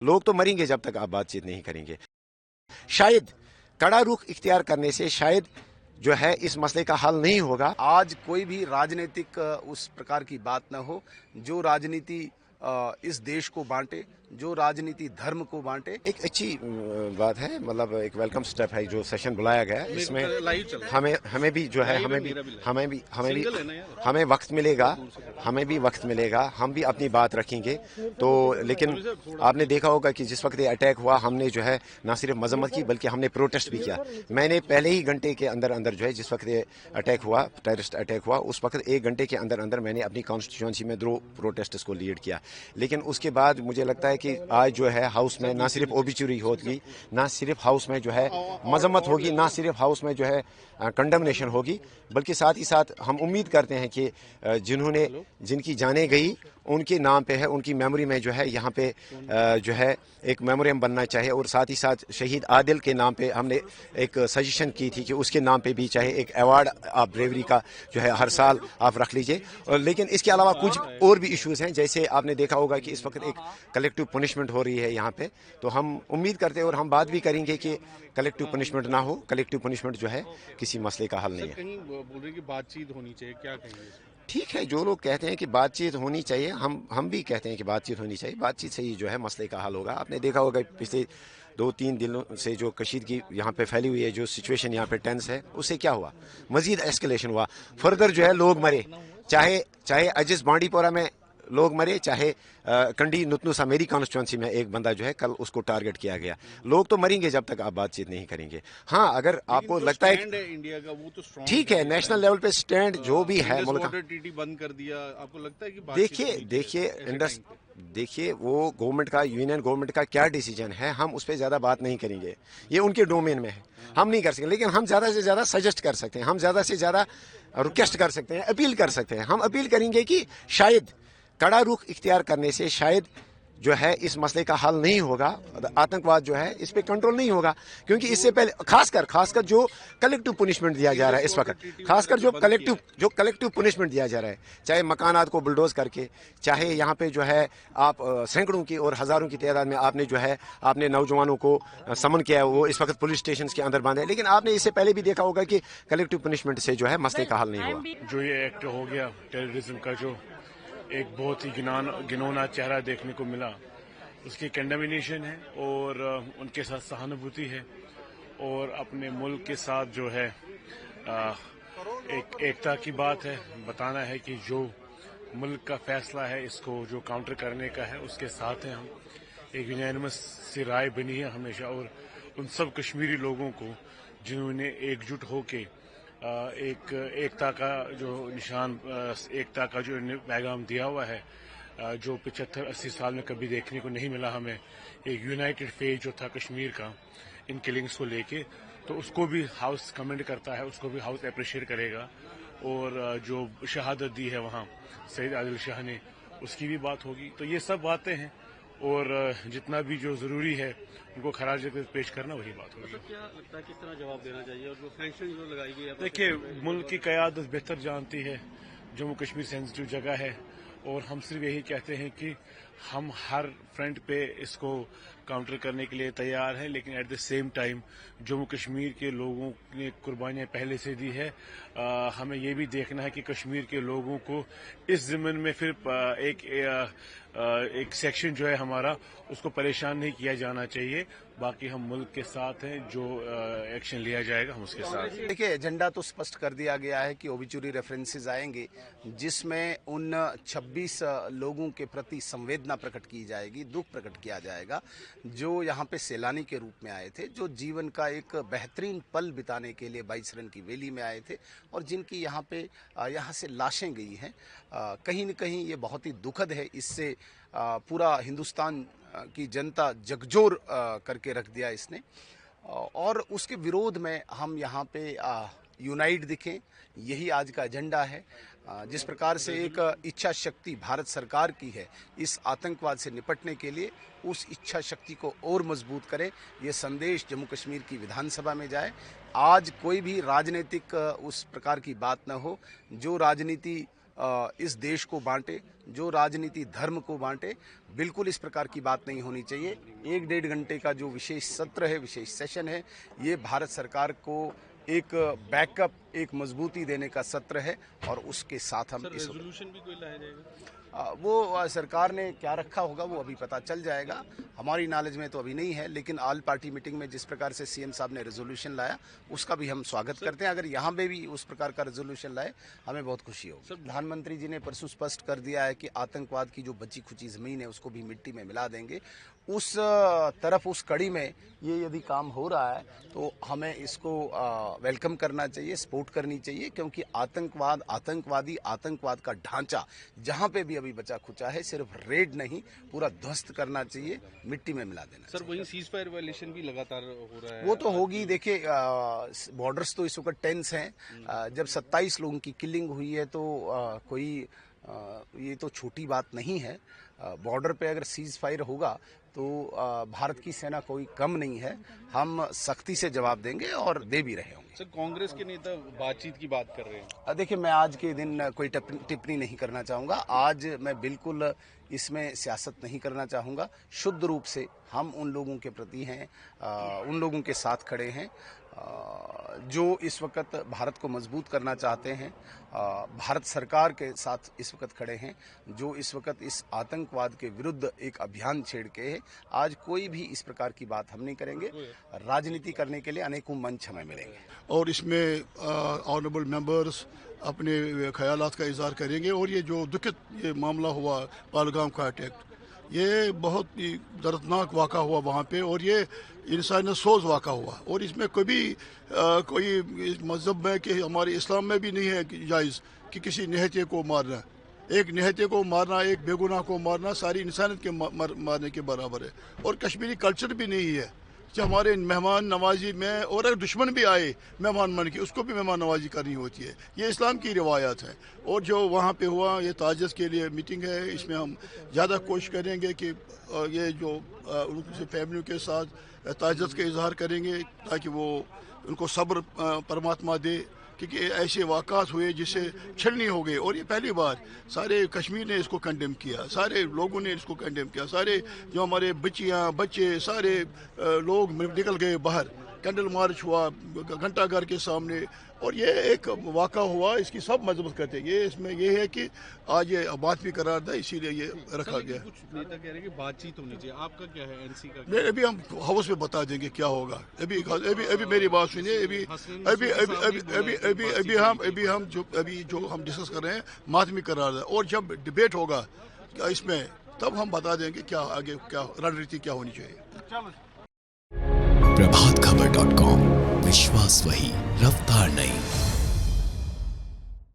लोग तो मरेंगे जब तक आप बातचीत नहीं करेंगे। शायद कड़ा रुख इख्तियार करने से शायद जो है इस मसले का हल नहीं होगा। आज कोई भी राजनीतिक उस प्रकार की बात न हो जो राजनीति इस देश को बांटे, जो राजनीति धर्म को बांटे। एक अच्छी बात है, मतलब एक वेलकम स्टेप है जो सेशन बुलाया गया है। इसमें हमें भी जो है हमें वक्त मिलेगा, हम भी अपनी बात रखेंगे। तो लेकिन आपने देखा होगा कि जिस वक्त ये अटैक हुआ हमने जो है ना सिर्फ मजम्मत की बल्कि हमने प्रोटेस्ट भी किया। मैंने पहले ही घंटे के अंदर अंदर जो है जिस वक्त ये अटैक हुआ, टेररिस्ट अटैक हुआ, उस वक्त 1 घंटे के अंदर अंदर मैंने अपनी कॉन्स्टिट्यूंसी में 2 प्रोटेस्ट को लीड किया। लेकिन उसके बाद मुझे लगता है कि आज जो है हाउस में ना सिर्फ ओबिचुरी होगी, ना सिर्फ हाउस में जो है मजम्मत होगी, ना सिर्फ हाउस में जो है कंडमनेशन होगी, बल्कि साथ ही साथ हम उम्मीद करते हैं कि जिनकी जानें गई उनके नाम पे है, उनकी मेमोरी में जो है यहाँ पे जो है एक मेमोरियम बनना चाहिए। और साथ ही साथ शहीद आदिल के नाम पे हमने एक सजेशन की थी कि उसके नाम पे भी चाहे एक अवार्ड आप ब्रेवरी का जो है हर साल आप रख लीजिए। लेकिन इसके अलावा कुछ और भी इश्यूज हैं, जैसे आपने देखा होगा कि इस वक्त एक कलेक्टिव पनिशमेंट हो रही है यहाँ पे। तो हम उम्मीद करते हैं और हम बात भी करेंगे कि कलेक्टिव पनिशमेंट ना हो। कलेक्टिव पनिशमेंट जो है किसी मसले का हल नहीं है। कहीं बोल रहे कि बातचीत होनी चाहिए, क्या कहेंगे? ठीक है, जो लोग कहते हैं कि बातचीत होनी चाहिए, हम भी कहते हैं कि बातचीत होनी चाहिए। बातचीत से ही जो है मसले का हल होगा। आपने देखा होगा पिछले 2-3 दिनों से जो कशीदगी यहाँ पे फैली हुई है, जो सिचुएशन यहाँ पे टेंस है, उससे क्या हुआ? मजीद एस्केलेशन हुआ, फर्दर जो है लोग मरे। चाहे अजिज बांडीपोरा में लोग मरे, चाहे कंडी नुतनुसा मेरी कॉन्स्टिट्यूंसी में एक बंदा जो है कल उसको टारगेट किया गया। लोग तो मरेंगे जब तक आप बातचीत नहीं करेंगे। हाँ, अगर आपको लगता है इंडिया का वो तो स्ट्रांग ठीक है, नेशनल लेवल पे स्टैंड जो भी है मुल्क का, टीटी बंद कर दिया, आपको लगता है कि देखिए वो गवर्नमेंट का, यूनियन गवर्नमेंट का क्या डिसीजन है, हम उस पर ज़्यादा बात नहीं करेंगे, ये उनके डोमेन में है, हम नहीं कर सकते। लेकिन हम ज़्यादा से ज़्यादा सजेस्ट कर सकते हैं, हम ज़्यादा से ज़्यादा रिक्वेस्ट कर सकते हैं, अपील कर सकते हैं। हम अपील करेंगे कि शायद कड़ा रुख इख्तियार करने से शायद जो है इस मसले का हल नहीं होगा, आतंकवाद जो है इस पे कंट्रोल नहीं होगा। क्योंकि इससे पहले खासकर जो कलेक्टिव पनिशमेंट दिया जा रहा है इस वक्त, खासकर जो कलेक्टिव पनिशमेंट दिया जा रहा है, चाहे मकानात को बुलडोज करके, चाहे यहाँ पे जो है आप सैकड़ों की और हज़ारों की तादाद में आपने नौजवानों को समन किया है, वो इस वक्त पुलिस स्टेशन के अंदर बंद है। लेकिन आपने इससे पहले भी देखा होगा कि कलेक्टिव पनिशमेंट से जो है मसले का हल नहीं हुआ। जो ये एक्ट हो गया टेररिज्म का, जो एक बहुत ही घिनौना चेहरा देखने को मिला, उसकी कंडेमिनेशन है और उनके साथ सहानुभूति है। और अपने मुल्क के साथ जो है एक एकता की बात है, बताना है कि जो मुल्क का फैसला है इसको जो काउंटर करने का है उसके साथ हैं हम। एक यूनानिमस सी राय बनी है हमेशा, और उन सब कश्मीरी लोगों को जिन्होंने एकजुट होके एक एकता का जो निशान, एकता का जो पैगाम दिया हुआ है, जो 75-80 साल में कभी देखने को नहीं मिला हमें, एक यूनाइटेड फेस जो था कश्मीर का इन किलिंग्स को लेके, तो उसको भी हाउस कमेंट करता है, उसको भी हाउस अप्रिशिएट करेगा। और जो शहादत दी है वहाँ सईद आदिल शाह ने, उसकी भी बात होगी। तो ये सब बातें हैं, और जितना भी जो ज़रूरी है उनको खराज पेश करना, वही बात होगी। क्या लगता है किस तरह जवाब देना चाहिए, और जो सैंक्शन जो लगाई गई है? देखिए, मुल्क की क़यादत बेहतर जानती है, जम्मू कश्मीर सेंसिटिव जगह है, और हम सिर्फ यही कहते हैं कि हम हर फ्रंट पे इसको काउंटर करने के लिए तैयार हैं। लेकिन at the same time Jammu Kashmir के लोगों ने कुर्बानियाँ पहले से दी है। हमें ये भी देखना है कि कश्मीर के लोगों को इस ज़मीन में फिर एक सेक्शन जो है हमारा, उसको परेशान नहीं किया जाना चाहिए। बाकी हम मुल्क के साथ हैं, जो एक्शन लिया जाएगा हम उसके साथ। देखिए, एजेंडा तो स्पष्ट कर दिया गया है कि ओबिचुरी रेफरेंसेस आएंगे, जिसमें उन 26 लोगों के प्रति संवेदना प्रकट की जाएगी, दुख प्रकट किया जाएगा, जो यहाँ पे सैलानी के रूप में आए थे, जो जीवन का एक बेहतरीन पल बिताने के लिए 22 रन की वैली में आए थे, और जिनकी यहाँ से लाशें गई हैं। कहीं न कहीं ये बहुत ही दुखद है। इससे पूरा हिंदुस्तान की जनता जगजोर करके रख दिया इसने, और उसके विरोध में हम यहाँ पे यूनाइट दिखें, यही आज का एजेंडा है। जिस प्रकार से एक इच्छा शक्ति भारत सरकार की है इस आतंकवाद से निपटने के लिए, उस इच्छा शक्ति को और मजबूत करें, ये संदेश जम्मू कश्मीर की विधानसभा में जाए। आज कोई भी राजनीतिक उस प्रकार की बात न हो जो राजनीति इस देश को बांटे, जो राजनीति धर्म को बांटे, बिल्कुल इस प्रकार की बात नहीं होनी चाहिए। 1-1.5 घंटे का जो विशेष सत्र है, विशेष सेशन है, ये भारत सरकार को एक बैकअप, एक मजबूती देने का सत्र है और उसके साथ हम इस रेजोल्यूशन भी कोई लाया जाएगा? वो सरकार ने क्या रखा होगा वो अभी पता चल जाएगा, हमारी नॉलेज में तो अभी नहीं है। लेकिन ऑल पार्टी मीटिंग में जिस प्रकार से सीएम साहब ने रेजोल्यूशन लाया उसका भी हम स्वागत करते हैं। अगर यहाँ पे भी उस प्रकार का रेजोल्यूशन लाए हमें बहुत खुशी होगी। प्रधानमंत्री जी ने परसों स्पष्ट कर दिया है कि आतंकवाद की जो बची खुची जमीन है उसको भी मिट्टी में मिला देंगे। उस तरफ, उस कड़ी में ये यदि काम हो रहा है तो हमें इसको वेलकम करना चाहिए, सपोर्ट करनी चाहिए, क्योंकि आतंकवाद, आतंकवाद का ढांचा जहाँ पे भी अभी बचा खुचा है, सिर्फ रेड नहीं, पूरा ध्वस्त करना चाहिए, मिट्टी में मिला देना। सर वहीं सीज फायर वायलेशन भी लगातार हो रहा है। वो तो होगी। देखिए, बॉर्डर्स तो इस वक्त टेंस हैं। जब 27 लोगों की किलिंग हुई है तो ये तो छोटी बात नहीं है। बॉर्डर पे अगर सीज फायर होगा तो भारत की सेना कोई कम नहीं है, हम सख्ती से जवाब देंगे और दे भी रहे होंगे। सर कांग्रेस के नेता बातचीत की बात कर रहे हैं। देखिए, मैं आज के दिन कोई टिप्पणी नहीं करना चाहूँगा। आज मैं बिल्कुल इसमें सियासत नहीं करना चाहूँगा। शुद्ध रूप से हम उन लोगों के प्रति हैं, उन लोगों के साथ खड़े हैं जो इस वक्त भारत को मजबूत करना चाहते हैं, भारत सरकार के साथ इस वक्त खड़े हैं, जो इस वक्त इस आतंकवाद के विरुद्ध एक अभियान छेड़ के है। आज कोई भी इस प्रकार की बात हम नहीं करेंगे। राजनीति करने के लिए अनेकों मंच हमें मिलेंगे और इसमें ऑनरेबल मेंबर्स अपने ख्यालात का इजहार करेंगे। और ये जो दुखद ये मामला हुआ पहलगाम का अटैक, ये बहुत ही दर्दनाक वाक़ा हुआ वहाँ पे और ये इंसानियत सोज वाक़ा हुआ। और इसमें कभी कोई मज़हब में कि हमारे इस्लाम में भी नहीं है कि जायज़ कि किसी निहत्थे को मारना, एक निहत्थे को मारना, एक बेगुनाह को मारना सारी इंसानियत के मारने के बराबर है। और कश्मीरी कल्चर भी नहीं है कि हमारे मेहमान नवाजी में, और अगर दुश्मन भी आए मेहमान मन के, उसको भी मेहमान नवाजी करनी होती है। ये इस्लाम की रिवायत है। और जो वहाँ पे हुआ, ये ताजियत के लिए मीटिंग है, इसमें हम ज़्यादा कोशिश करेंगे कि ये जो उनकी फैमिली के साथ ताजियत का इजहार करेंगे ताकि वो उनको सब्र परमात्मा दे, क्योंकि ऐसे वाक़ात हुए जिससे छलनी हो गई। और ये पहली बार सारे कश्मीर ने इसको कंडेम किया, सारे लोगों ने इसको कंडेम किया, सारे जो हमारे बच्चियाँ बच्चे सारे लोग निकल गए बाहर, कैंडल मार्च हुआ घंटा घर के सामने। और ये एक वाक़ा हुआ, इसकी सब मजबूत करते हैं। ये इसमें ये है कि आज ये बात भी करार था, इसीलिए ये रखा गया। कुछ नेता कह रहे हैं कि बातचीत होनी चाहिए, आपका क्या है, एनसी का क्या? नहीं, अभी हम हाउस में बता देंगे क्या होगा। अभी मेरी बात सुनिए। अभी जो हम डिस्कस कर रहे हैं मातमी करार है, और जब डिबेट होगा इसमें तब हम बता देंगे क्या आगे क्या रणनीति क्या होनी चाहिए। प्रभातखबर.com, विश्वास वही, रफ्तार नहीं।